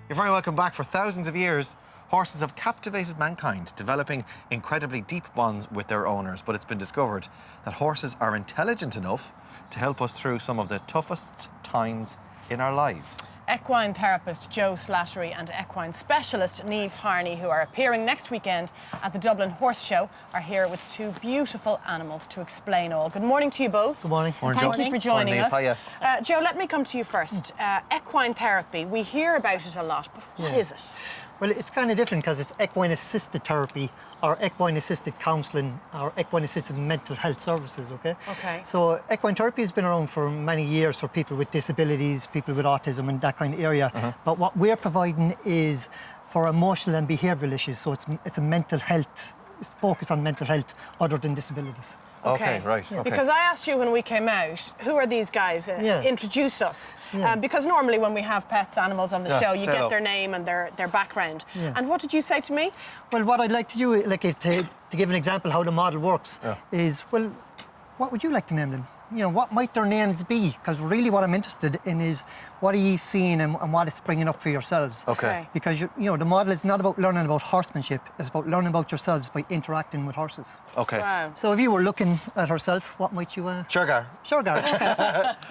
You're very welcome back. For thousands of years, horses have captivated mankind, developing incredibly deep bonds with their owners. But it's been discovered that horses are intelligent enough to help us through some of the toughest times in our lives. Equine therapist Joe Slattery and equine specialist Niamh Harney, who are appearing next weekend at the Dublin Horse Show, are here with two beautiful animals to explain all. Good morning to you both. Good morning. Morning, Thank Joe. you for joining us. Hiya. Joe, let me come to you first. Equine therapy, we hear about it a lot, but what is it? Well, it's kind of different because it's equine assisted therapy or equine assisted counselling or equine assisted mental health services, okay? Okay. So equine therapy has been around for many years for people with disabilities, people with autism and that kind of area. But what we're providing is for emotional and behavioural issues. So it's a mental health, it's focused on mental health other than disabilities. Okay, right. Okay. Because I asked you when we came out, who are these guys? Introduce us. Because normally when we have pets, animals on the show, you get their name and their background. And what did you say to me? Well, what I'd like to do, like to give an example how the model works, is, well, what would you like to name them? You know, what might their names be? Because really what I'm interested in is what are you seeing and what it's bringing up for yourselves. Okay. Because, you know, the model is not about learning about horsemanship, it's about learning about yourselves by interacting with horses. Okay. Wow. So if you were looking at herself, what might you... Sugar. Sugar.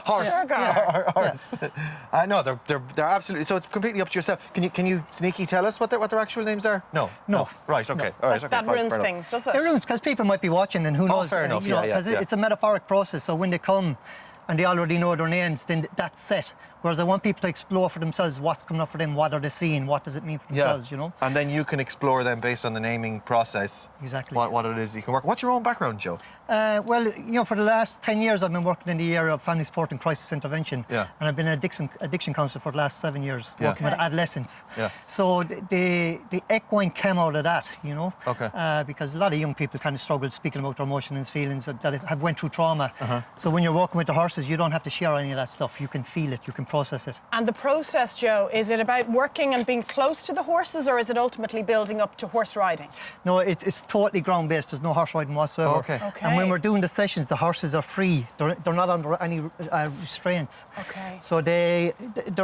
Horse. Sugar. Horse. No, they're absolutely. So it's completely up to yourself. Can you sneaky tell us what their actual names are? No. Right. Okay. All right. Okay. That fine, ruins fair enough. things, does it? It ruins because people might be watching and who knows. Fair enough. You know, Yeah. it's a metaphoric process. So when they come and they already know their names, then that's set. Whereas I want people to explore for themselves what's coming up for them, what are they seeing, what does it mean for themselves, you know? And then you can explore them based on the naming process. Exactly. What it is you can work. What's your own background, Joe? Well, you know, for the last 10 years, I've been working in the area of family support and crisis intervention. Yeah. And I've been an addiction counsellor for the last 7 years, working with adolescents. Yeah. So the equine came out of that, you know? Okay. Because a lot of young people kind of struggle speaking about their emotions and feelings that have went through trauma. So when you're working with the horses, you don't have to share any of that stuff. You can feel it, you can process it. And the process, Joe, is it about working and being close to the horses, or is it ultimately building up to horse riding? No, it's totally ground-based. There's no horse riding whatsoever. Okay. And when we're doing the sessions, the horses are free. They're not under any restraints. Okay. So they're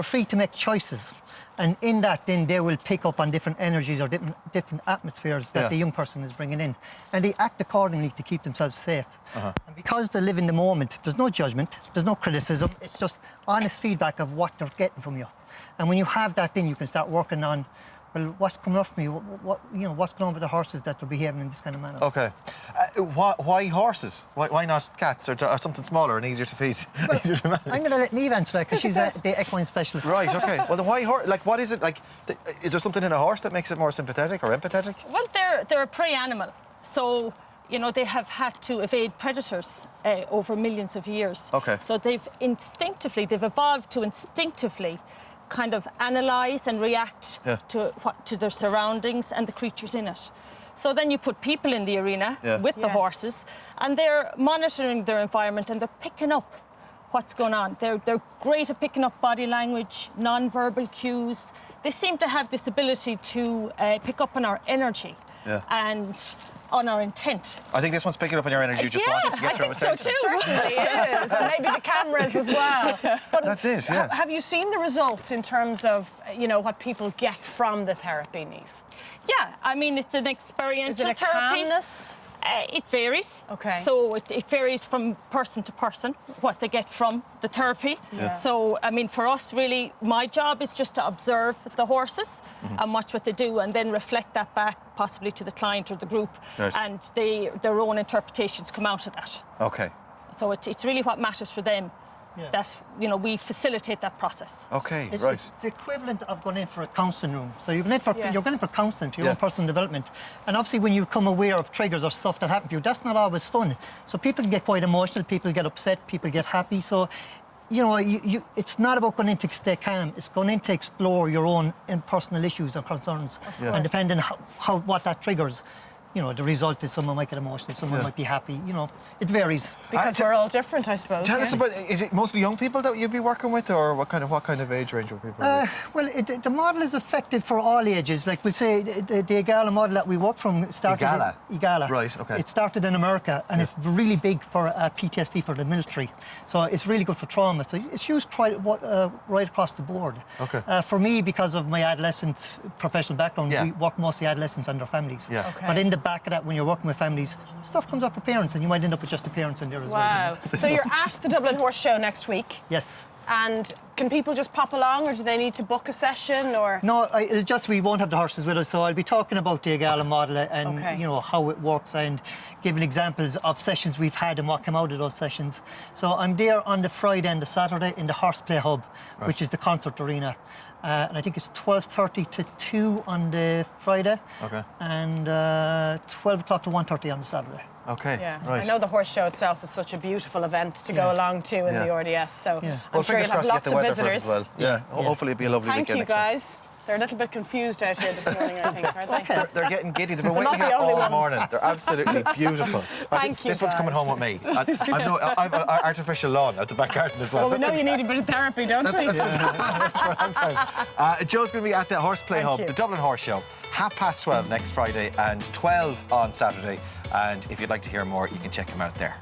free to make choices. And in that, then they will pick up on different energies or different atmospheres that the young person is bringing in. And they act accordingly to keep themselves safe. And because they live in the moment, there's no judgment, there's no criticism. It's just honest feedback of what they're getting from you. And when you have that, then you can start working on, well, what's coming up for me? What's going on with the horses that they're behaving in this kind of manner? Okay. Why horses? Why not cats or something smaller and easier to feed, easier to manage? I'm going to let Niamh answer that because she's the equine specialist. Right. Okay. Well, then why horse? Like, what is it like? Is there something in a horse that makes it more sympathetic or empathetic? Well, they're a prey animal, so you know they have had to evade predators over millions of years. Okay. So they've evolved to instinctively kind of analyse and react to their surroundings and the creatures in it. So then you put people in the arena with the horses, and they're monitoring their environment and they're picking up what's going on. They're great at picking up body language, non-verbal cues. They seem to have this ability to pick up on our energy and on our intent. I think this one's picking up on your energy. You just wanted to get through a sentence. I think so too. Certainly is, and maybe the cameras as well. But that's it, yeah. Have you seen the results in terms of, you know, what people get from the therapy, Niamh? Yeah, I mean, it's an experiential Is it a therapy. calmness? It varies. Okay. So it varies from person to person, what they get from the therapy. Yeah. So, I mean, for us, really, my job is just to observe the horses and watch what they do and then reflect that back possibly to the client or the group. Right. And their own interpretations come out of that. Okay. So it's really what matters for them that, you know, we facilitate that process. Okay. It's the equivalent of going in for a counselling room. So you're going in for counselling to your own personal development. And obviously when you become aware of triggers or stuff that happen to you, that's not always fun. So people get quite emotional, people get upset, people get happy. So, you know, it's not about going in to stay calm. It's going in to explore your own personal issues and concerns. And depending on what that triggers, you know, the result is someone might get emotional, someone might be happy. You know, it varies. Because we're all different, I suppose. Tell us about, is it mostly young people that you'd be working with, or what kind of age range of people? Well, the model is effective for all ages. Like we'll say, the Igala model that we work from started. Igala. Right. Okay. It started in America, and it's really big for PTSD for the military. So it's really good for trauma. So it's used quite right across the board. Okay. For me, because of my adolescent professional background, we work mostly adolescents and their families. Yeah. Okay. But in the back of that, when you're working with families, stuff comes up for parents, and you might end up with just the parents in there as well. Wow. So you're at the Dublin Horse Show next week. Yes. And can people just pop along, or do they need to book a session, or? No, we won't have the horses with us, so I'll be talking about the Igala model and you know how it works and giving examples of sessions we've had and what came out of those sessions. So I'm there on the Friday and the Saturday in the Horseplay Hub, which is the concert arena. And I think it's 12:30 to 2 on the Friday. Okay. And 12 o'clock to 1:30 on the Saturday. Okay. Yeah. Right. I know the horse show itself is such a beautiful event to go along to in the RDS. So I'm sure you'll have lots of visitors. As well. Yeah. Hopefully it'll be a lovely Thank weekend. you, guys. They're a little bit confused out here this morning, I think, aren't they? They're getting giddy. They've been They're waiting not here the only all ones. morning. They're absolutely beautiful. Thank you, This one's coming guys. home with me. I've an artificial lawn at the back garden as well. Well, we know you need a bit of therapy, don't we? Joe's going to be at the Horseplay Hub, you. the Dublin Horse Show, 12:30 next Friday and 12 on Saturday. And if you'd like to hear more, you can check him out there.